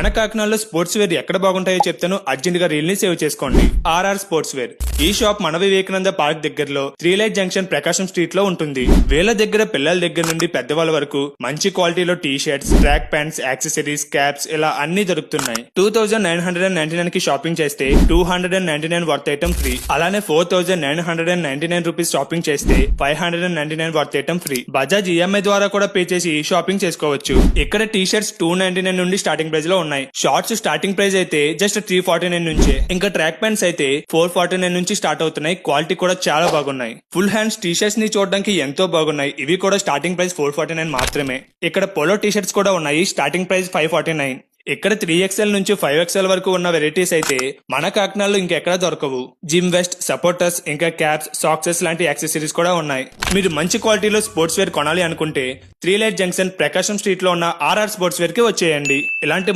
మన కాకినాడలో sports wear ఎక్కడ బాగుంటాయో చెప్తాను, అర్జెంట్ గా రీల్ ని సేవ్ చేసుకోండి. RR sports wear. ఈ షాప్ మన వివేకానంద పార్క్ దగ్గరలో 3 లైట్ జంక్షన్ ప్రకాశం స్ట్రీట్ లో ఉంటుంది. వీళ్ళ దగ్గర పిల్లల దగ్గర నుండి పెద్దవాళ్ళ వరకు మంచి క్వాలిటీలో T shirts, track pants, accessories, caps ఇలా అన్ని దొరుకుతున్నాయి. 2999 కి షాపింగ్ చేస్తే 299 వర్త్ ఐటమ్ ఫ్రీ. అలానే 4999 రూపీస్ షాపింగ్ చేస్తే 599 worth item free. Bajaj EMI ద్వారా కూడా పే చేసి షాపింగ్ చేసుకోవచ్చు. ఇక్కడ టీ షర్ట్స్ 299 నుండి స్టార్టింగ్ ప్రైస్ లో ఉన్నాయి. షార్ట్స్ స్టార్టింగ్ ప్రైస్ అయితే జస్ట్ 349 నుంచే. ఇంకా ట్రాక్ ప్యాంట్స్ అయితే 449 నుంచి స్టార్ట్ అవుతున్నాయి. క్వాలిటీ కూడా చాలా బాగున్నాయి. ఫుల్ హ్యాండ్స్ టీ షర్ట్స్ ని చూడడానికి ఎంతో బాగున్నాయి. ఇవి కూడా స్టార్టింగ్ ప్రైస్ 449 మాత్రమే. ఇక్కడ పోలో టీ షర్ట్స్ కూడా ఉన్నాయి. Starting price 549. ఇక్కడ 3XL నుంచి 5XL వరకు ఉన్న వెరైటీస్ అయితే మన కాకినాడలో ఇంకెక్కడ దొరకవు. జిమ్ వెస్ట్, సపోర్టర్స్, ఇంకా క్యాప్స్, సాక్సెస్ లాంటి యాక్సెసరీస్ కూడా ఉన్నాయి. మీరు మంచి క్వాలిటీలో స్పోర్ట్స్ వేర్ కొనాలి అనుకుంటే 3 లైట్ జంక్షన్ ప్రకాశం స్ట్రీట్ లో ఉన్న ఆర్ఆర్ స్పోర్ట్స్ వేర్ కి వచ్చేయండి. ఇలాంటి